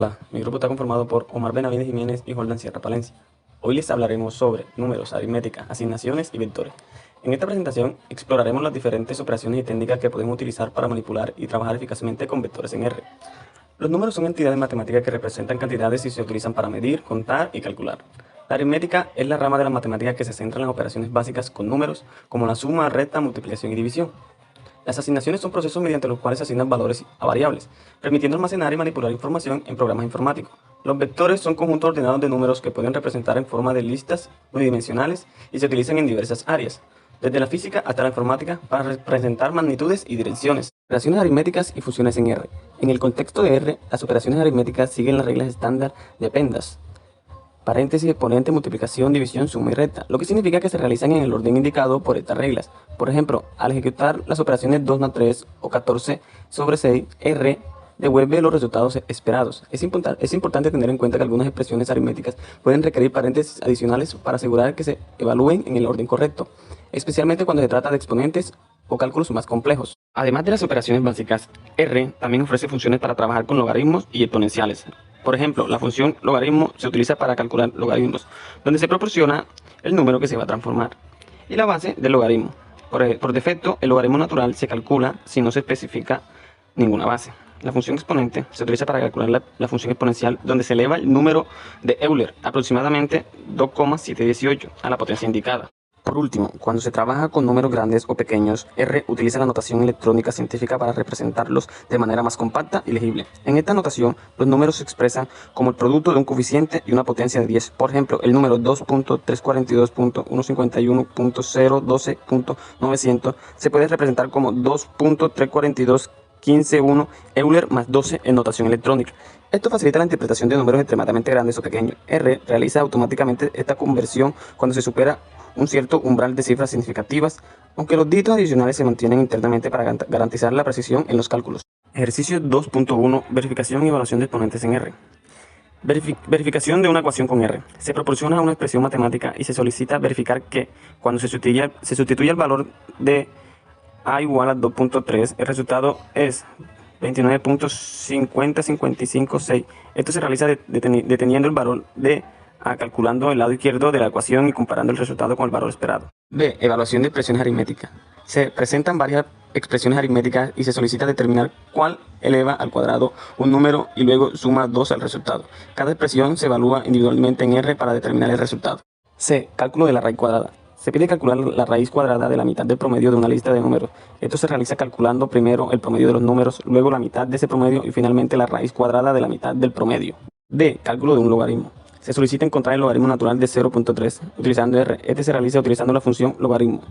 Hola, mi grupo está conformado por Omar Benavides Jiménez y Jordan Sierra Palencia. Hoy les hablaremos sobre números, aritmética, asignaciones y vectores. En esta presentación exploraremos las diferentes operaciones y técnicas que podemos utilizar para manipular y trabajar eficazmente con vectores en R. Los números son entidades matemáticas que representan cantidades y se utilizan para medir, contar y calcular. La aritmética es la rama de la matemática que se centra en las operaciones básicas con números, como la suma, resta, multiplicación y división. Las asignaciones son procesos mediante los cuales se asignan valores a variables, permitiendo almacenar y manipular información en programas informáticos. Los vectores son conjuntos ordenados de números que pueden representar en forma de listas unidimensionales y se utilizan en diversas áreas, desde la física hasta la informática, para representar magnitudes y direcciones. Operaciones aritméticas y funciones en R. En el contexto de R, las operaciones aritméticas siguen las reglas estándar de PEMDAS, paréntesis, exponente, multiplicación, división, suma y resta, lo que significa que se realizan en el orden indicado por estas reglas. Por ejemplo, al ejecutar las operaciones 2 más 3 o 14 sobre 6, R devuelve los resultados esperados. Es importante tener en cuenta que algunas expresiones aritméticas pueden requerir paréntesis adicionales para asegurar que se evalúen en el orden correcto, especialmente cuando se trata de exponentes o cálculos más complejos. Además de las operaciones básicas, R también ofrece funciones para trabajar con logaritmos y exponenciales. Por ejemplo, la función logaritmo se utiliza para calcular logaritmos, donde se proporciona el número que se va a transformar y la base del logaritmo. Por defecto, el logaritmo natural se calcula si no se especifica ninguna base. La función exponente se utiliza para calcular la función exponencial, donde se eleva el número de Euler, aproximadamente 2,718, a la potencia indicada. Por último, cuando se trabaja con números grandes o pequeños, R utiliza la notación electrónica científica para representarlos de manera más compacta y legible. En esta notación, los números se expresan como el producto de un coeficiente y una potencia de 10. Por ejemplo, el número 2.342.151.012.900 se puede representar como 2.342.15.1 Euler más 12 en notación electrónica. Esto facilita la interpretación de números extremadamente grandes o pequeños. R realiza automáticamente esta conversión cuando se supera un cierto umbral de cifras significativas, aunque los dígitos adicionales se mantienen internamente para garantizar la precisión en los cálculos. Ejercicio 2.1. Verificación y evaluación de exponentes en R. Verificación de una ecuación con R. Se proporciona una expresión matemática y se solicita verificar que, cuando se sustituye el valor de A igual a 2.3, el resultado es 29.50556. Esto se realiza deteniendo el valor de A, calculando el lado izquierdo de la ecuación y comparando el resultado con el valor esperado. B. Evaluación de expresiones aritméticas. Se presentan varias expresiones aritméticas y se solicita determinar cuál eleva al cuadrado un número y luego suma 2 al resultado. Cada expresión se evalúa individualmente en R para determinar el resultado. C. Cálculo de la raíz cuadrada. Se pide calcular la raíz cuadrada de la mitad del promedio de una lista de números. Esto se realiza calculando primero el promedio de los números, luego la mitad de ese promedio y finalmente la raíz cuadrada de la mitad del promedio. D. Cálculo de un logaritmo. Se solicita encontrar el logaritmo natural de 0.3 utilizando R. Este se realiza utilizando la función logaritmo.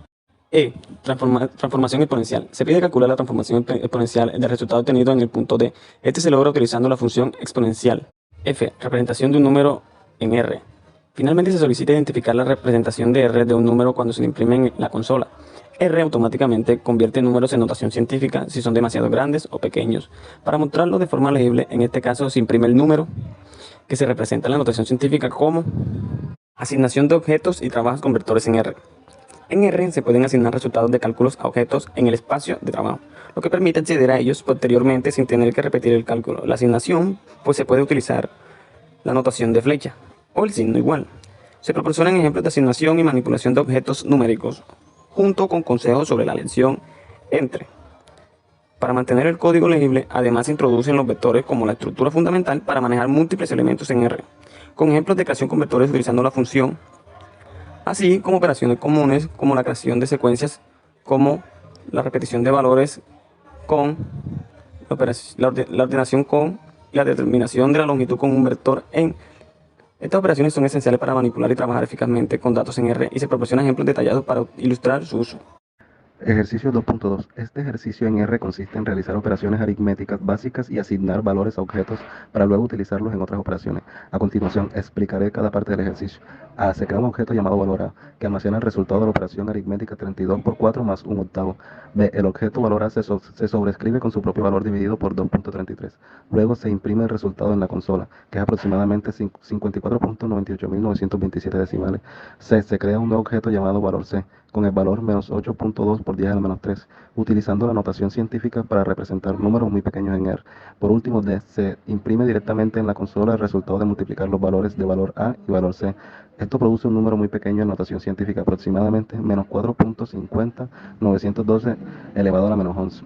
E. Transformación exponencial. Se pide calcular la transformación exponencial del resultado obtenido en el punto D. Este se logra utilizando la función exponencial. F. Representación de un número en R. Finalmente se solicita identificar la representación de R de un número cuando se le imprime en la consola. R automáticamente convierte números en notación científica si son demasiado grandes o pequeños. Para mostrarlo de forma legible, en este caso se imprime el número que se representa en la notación científica como asignación de objetos y trabajos con vectores en R. En R se pueden asignar resultados de cálculos a objetos en el espacio de trabajo, lo que permite acceder a ellos posteriormente sin tener que repetir el cálculo. La asignación, pues se puede utilizar la notación de flecha o el signo igual. Se proporcionan ejemplos de asignación y manipulación de objetos numéricos, junto con consejos sobre la elección entre. Para mantener el código legible, además se introducen los vectores como la estructura fundamental para manejar múltiples elementos en R, con ejemplos de creación con vectores utilizando la función, así como operaciones comunes como la creación de secuencias, como la repetición de valores con la ordenación con y la determinación de la longitud con un vector en. Estas operaciones son esenciales para manipular y trabajar eficazmente con datos en R y se proporcionan ejemplos detallados para ilustrar su uso. Ejercicio 2.2. Este ejercicio en R consiste en realizar operaciones aritméticas básicas y asignar valores a objetos para luego utilizarlos en otras operaciones. A continuación, explicaré cada parte del ejercicio. A. Se crea un objeto llamado valor A, que almacena el resultado de la operación aritmética 32 por 4 más 1 octavo. B. El objeto valor A se sobrescribe con su propio valor dividido por 2.33. Luego se imprime el resultado en la consola, que es aproximadamente 54.98.927 decimales. C. Se crea un nuevo objeto llamado valor C, con el valor menos 8.2 por 10 a la menos 3, utilizando la notación científica para representar números muy pequeños en R. Por último, D, se imprime directamente en la consola el resultado de multiplicar los valores de valor A y valor C. Esto produce un número muy pequeño en notación científica, aproximadamente menos 4.50912 elevado a la menos 11.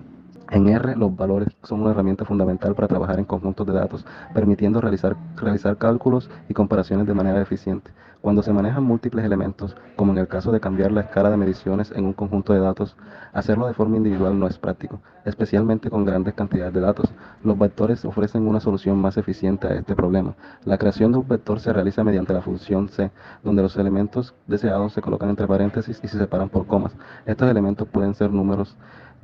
En R, los valores son una herramienta fundamental para trabajar en conjuntos de datos, permitiendo realizar cálculos y comparaciones de manera eficiente. Cuando se manejan múltiples elementos, como en el caso de cambiar la escala de mediciones en un conjunto de datos, hacerlo de forma individual no es práctico, especialmente con grandes cantidades de datos. Los vectores ofrecen una solución más eficiente a este problema. La creación de un vector se realiza mediante la función C, donde los elementos deseados se colocan entre paréntesis y se separan por comas. Estos elementos pueden ser números,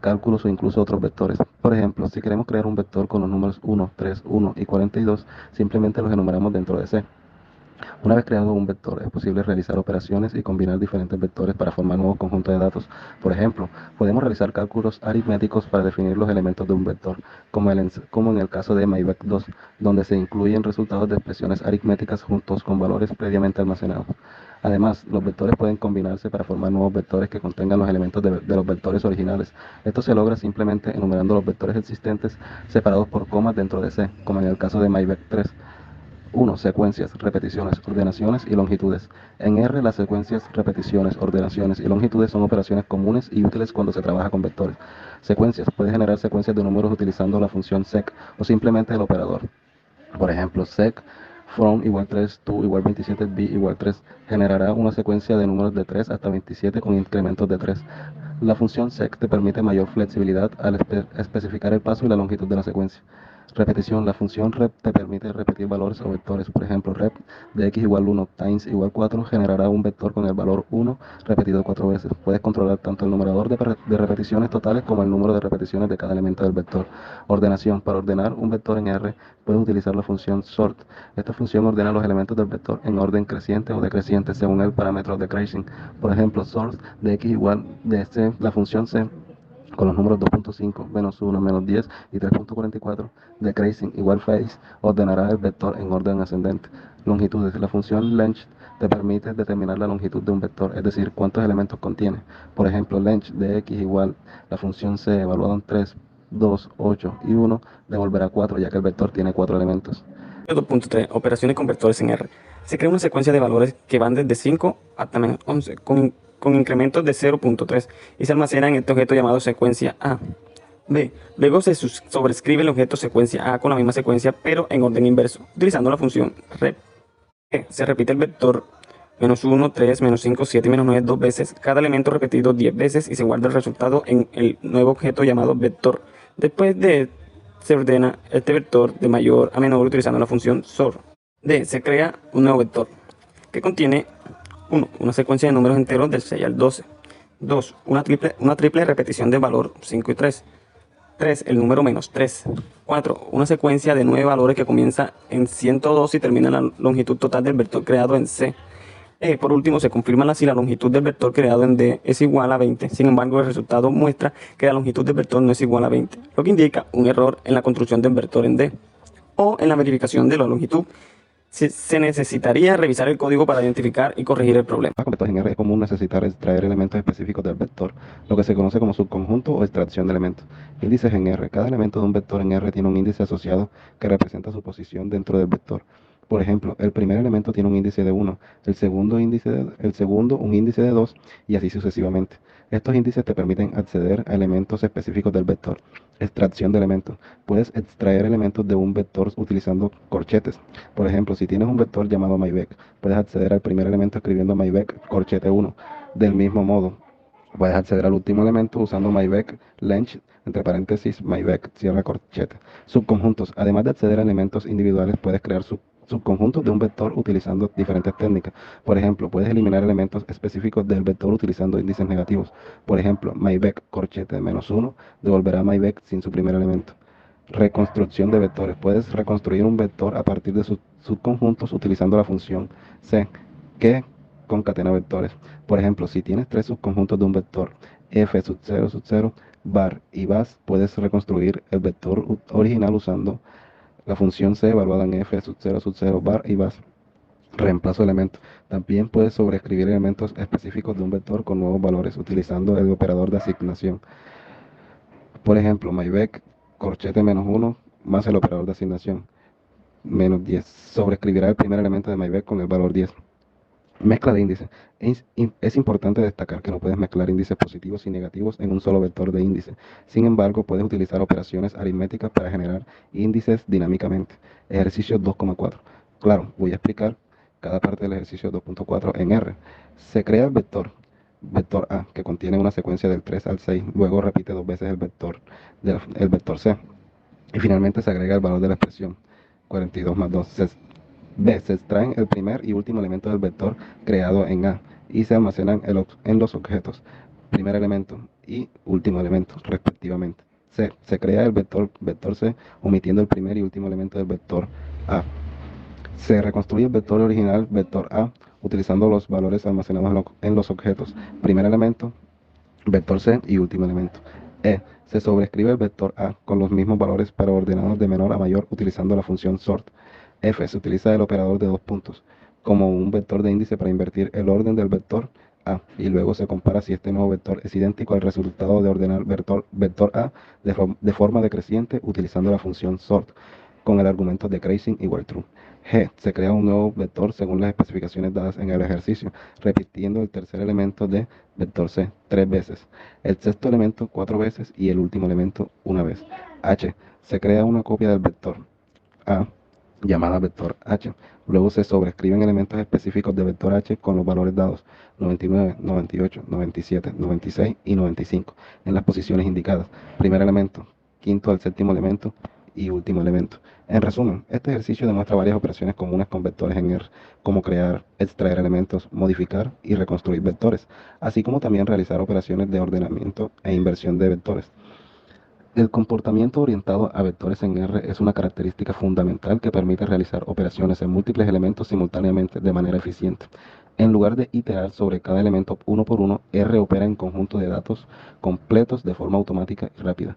cálculos o incluso otros vectores. Por ejemplo, si queremos crear un vector con los números 1, 3, 1 y 42, simplemente los enumeramos dentro de C. Una vez creado un vector, es posible realizar operaciones y combinar diferentes vectores para formar nuevos conjuntos de datos. Por ejemplo, podemos realizar cálculos aritméticos para definir los elementos de un vector, como en el caso de MyVec2, donde se incluyen resultados de expresiones aritméticas juntos con valores previamente almacenados. Además, los vectores pueden combinarse para formar nuevos vectores que contengan los elementos de los vectores originales. Esto se logra simplemente enumerando los vectores existentes separados por comas dentro de C, como en el caso de MyVec3. 1. Secuencias, repeticiones, ordenaciones y longitudes. En R, las secuencias, repeticiones, ordenaciones y longitudes son operaciones comunes y útiles cuando se trabaja con vectores. Secuencias. Puede generar secuencias de números utilizando la función sec o simplemente el operador. Por ejemplo, sec from igual 3 to igual 27 b igual 3 generará una secuencia de números de 3 hasta 27 con incrementos de 3. La función sec te permite mayor flexibilidad al especificar el paso y la longitud de la secuencia. Repetición. La función rep te permite repetir valores o vectores. Por ejemplo, rep de x igual 1 times igual 4 generará un vector con el valor 1 repetido 4 veces. Puedes controlar tanto el numerador de repeticiones totales como el número de repeticiones de cada elemento del vector. Ordenación. Para ordenar un vector en R, puedes utilizar la función sort. Esta función ordena los elementos del vector en orden creciente o decreciente según el parámetro decreasing. Por ejemplo, sort de x igual de C, la función C con los números 2.5, menos 1, menos 10 y 3.44, decreasing igual phase ordenará el vector en orden ascendente. Longitudes. La función length te permite determinar la longitud de un vector, es decir, cuántos elementos contiene. Por ejemplo, length de x igual la función c evaluada en 3, 2, 8 y 1 devolverá 4, ya que el vector tiene 4 elementos. 2.3. Operaciones con vectores en R. Se crea una secuencia de valores que van desde 5 hasta menos 11, con incrementos de 0.3 y se almacena en este objeto llamado secuencia A. B. Luego se sobrescribe el objeto secuencia A con la misma secuencia, pero en orden inverso, utilizando la función rep. E. Se repite el vector menos 1, 3, menos 5, 7 y menos 9 dos veces, cada elemento repetido 10 veces y se guarda el resultado en el nuevo objeto llamado vector. Después se ordena este vector de mayor a menor utilizando la función sort. D. Se crea un nuevo vector que contiene 1. Una secuencia de números enteros del 6 al 12. 2. Una triple repetición de valor 5 y 3. 3. El número menos 3. 4. Una secuencia de 9 valores que comienza en 102 y termina en la longitud total del vector creado en C. Por último, se confirma si la longitud del vector creado en D es igual a 20. Sin embargo, el resultado muestra que la longitud del vector no es igual a 20, lo que indica un error en la construcción del vector en D o en la verificación de la longitud. Se necesitaría revisar el código para identificar y corregir el problema. Con vectores en R es común necesitar extraer elementos específicos del vector, lo que se conoce como subconjunto o extracción de elementos. Índices en R. Cada elemento de un vector en R tiene un índice asociado que representa su posición dentro del vector. Por ejemplo, el primer elemento tiene un índice de 1, el segundo un índice de 2 y así sucesivamente. Estos índices te permiten acceder a elementos específicos del vector. Extracción de elementos. Puedes extraer elementos de un vector utilizando corchetes. Por ejemplo, si tienes un vector llamado myVec, puedes acceder al primer elemento escribiendo myVec corchete 1. Del mismo modo, puedes acceder al último elemento usando myVec length, entre paréntesis, myVec, cierra corchete. Subconjuntos. Además de acceder a elementos individuales, puedes crear subconjuntos de un vector utilizando diferentes técnicas. Por ejemplo, puedes eliminar elementos específicos del vector utilizando índices negativos. Por ejemplo, myVec corchete menos 1 devolverá myVec sin su primer elemento. Reconstrucción de vectores. Puedes reconstruir un vector a partir de sus subconjuntos utilizando la función C, que concatena vectores. Por ejemplo, si tienes 3 subconjuntos de un vector f sub 0 sub 0 var y vas, puedes reconstruir el vector original usando la función C evaluada en f sub 0 bar y vas. Reemplazo de elementos. También puedes sobreescribir elementos específicos de un vector con nuevos valores utilizando el operador de asignación. Por ejemplo, myVec, corchete -1 más el operador de asignación, -10. Sobreescribirá el primer elemento de myVec con el valor 10. Mezcla de índices. Es importante destacar que no puedes mezclar índices positivos y negativos en un solo vector de índice. Sin embargo, puedes utilizar operaciones aritméticas para generar índices dinámicamente. Ejercicio 2,4. Claro, voy a explicar cada parte del ejercicio 2.4 en R. Se crea el vector A, que contiene una secuencia del 3 al 6. Luego repite dos veces el vector C. Y finalmente se agrega el valor de la expresión, 42 más 2. B. Se extraen el primer y último elemento del vector creado en A y se almacenan en los objetos, primer elemento y último elemento, respectivamente. C. Se crea el vector C omitiendo el primer y último elemento del vector A. Se reconstruye el vector original, vector A, utilizando los valores almacenados en los objetos, primer elemento, vector C y último elemento. E. Se sobreescribe el vector A con los mismos valores pero ordenados de menor a mayor utilizando la función sort. F. Se utiliza el operador de dos puntos como un vector de índice para invertir el orden del vector A y luego se compara si este nuevo vector es idéntico al resultado de ordenar vector A de forma decreciente utilizando la función sort con el argumento decreasing igual true. G. Se crea un nuevo vector según las especificaciones dadas en el ejercicio, repitiendo el tercer elemento de vector C 3 veces, el sexto elemento 4 veces y el último elemento una vez. H. Se crea una copia del vector A llamada vector H. Luego se sobrescriben elementos específicos de vector H con los valores dados 99, 98, 97, 96 y 95 en las posiciones indicadas. Primer elemento, quinto al séptimo elemento y último elemento. En resumen, este ejercicio demuestra varias operaciones comunes con vectores en R, como crear, extraer elementos, modificar y reconstruir vectores, así como también realizar operaciones de ordenamiento e inversión de vectores. El comportamiento orientado a vectores en R es una característica fundamental que permite realizar operaciones en múltiples elementos simultáneamente de manera eficiente. En lugar de iterar sobre cada elemento uno por uno, R opera en conjunto de datos completos de forma automática y rápida.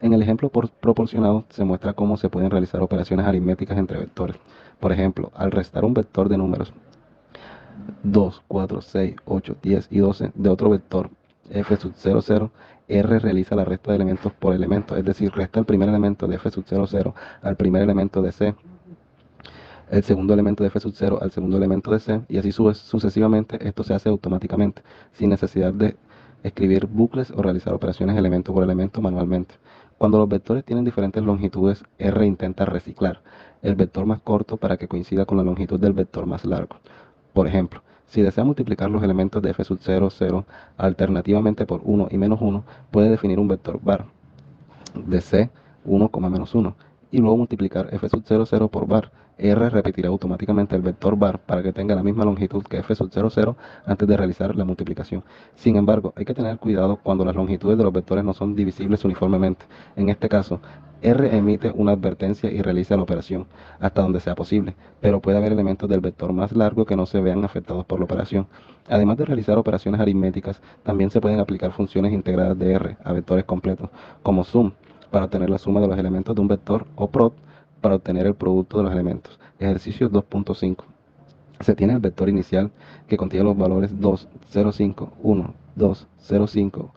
En el ejemplo proporcionado se muestra cómo se pueden realizar operaciones aritméticas entre vectores. Por ejemplo, al restar un vector de números 2, 4, 6, 8, 10 y 12 de otro vector f sub 0, 0, R realiza la resta de elementos por elemento, es decir, resta el primer elemento de f sub 0, 0 al primer elemento de C, el segundo elemento de f sub 0 al segundo elemento de C, y así sucesivamente. Esto se hace automáticamente, sin necesidad de escribir bucles o realizar operaciones elemento por elemento manualmente. Cuando los vectores tienen diferentes longitudes, R intenta reciclar el vector más corto para que coincida con la longitud del vector más largo. Por ejemplo, si desea multiplicar los elementos de f sub 0, 0 alternativamente por 1 y menos 1, puede definir un vector var de C 1, menos 1 y luego multiplicar f sub 0, 0 por var. R repetirá automáticamente el vector var para que tenga la misma longitud que f sub 0, 0 antes de realizar la multiplicación. Sin embargo, hay que tener cuidado cuando las longitudes de los vectores no son divisibles uniformemente. En este caso, R emite una advertencia y realiza la operación hasta donde sea posible, pero puede haber elementos del vector más largo que no se vean afectados por la operación. Además de realizar operaciones aritméticas, también se pueden aplicar funciones integradas de R a vectores completos, como sum para obtener la suma de los elementos de un vector o prod para obtener el producto de los elementos. Ejercicio 2.5. Se tiene el vector inicial que contiene los valores 2, 0, 5, 1, 2, 0, 5,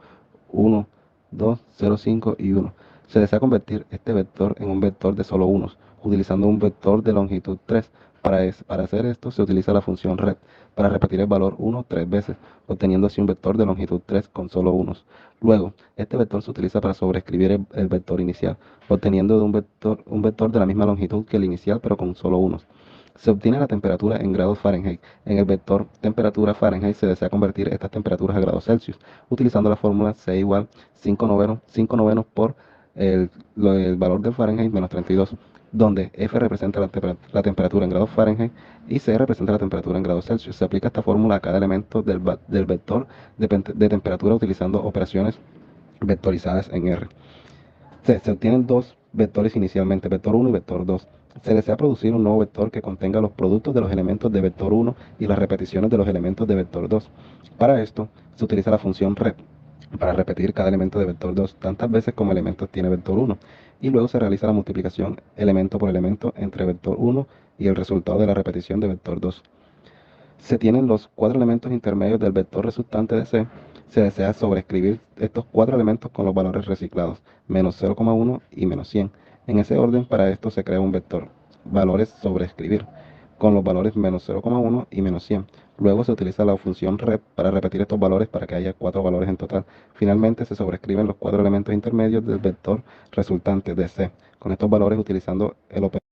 1, 2, 0, 5 y 1. Se desea convertir este vector en un vector de solo unos, utilizando un vector de longitud 3. Para hacer esto se utiliza la función rep para repetir el valor 1 3 veces, obteniendo así un vector de longitud 3 con solo unos. Luego, este vector se utiliza para sobreescribir el vector inicial, obteniendo un vector de la misma longitud que el inicial pero con solo unos. Se obtiene la temperatura en grados Fahrenheit. En el vector temperatura Fahrenheit se desea convertir estas temperaturas a grados Celsius, utilizando la fórmula C igual 5 novenos por el valor del Fahrenheit menos 32, donde F representa la temperatura en grados Fahrenheit y C representa la temperatura en grados Celsius. Se aplica esta fórmula a cada elemento del vector de temperatura utilizando operaciones vectorizadas en R. Se obtienen dos vectores inicialmente, vector 1 y vector 2. Se desea producir un nuevo vector que contenga los productos de los elementos de vector 1 y las repeticiones de los elementos de vector 2. Para esto, se utiliza la función rep para repetir cada elemento de vector 2 tantas veces como elementos tiene vector 1 y luego se realiza la multiplicación elemento por elemento entre vector 1 y el resultado de la repetición de vector 2. Se tienen los 4 elementos intermedios del vector resultante de C. Se desea sobreescribir estos 4 elementos con los valores reciclados, menos 0,1 y menos 100. En ese orden, para esto se crea un vector, valores sobreescribir, con los valores menos 0,1 y menos 100. Luego se utiliza la función rep para repetir estos valores para que haya 4 valores en total. Finalmente se sobreescriben los 4 elementos intermedios del vector resultante de C, con estos valores utilizando el operador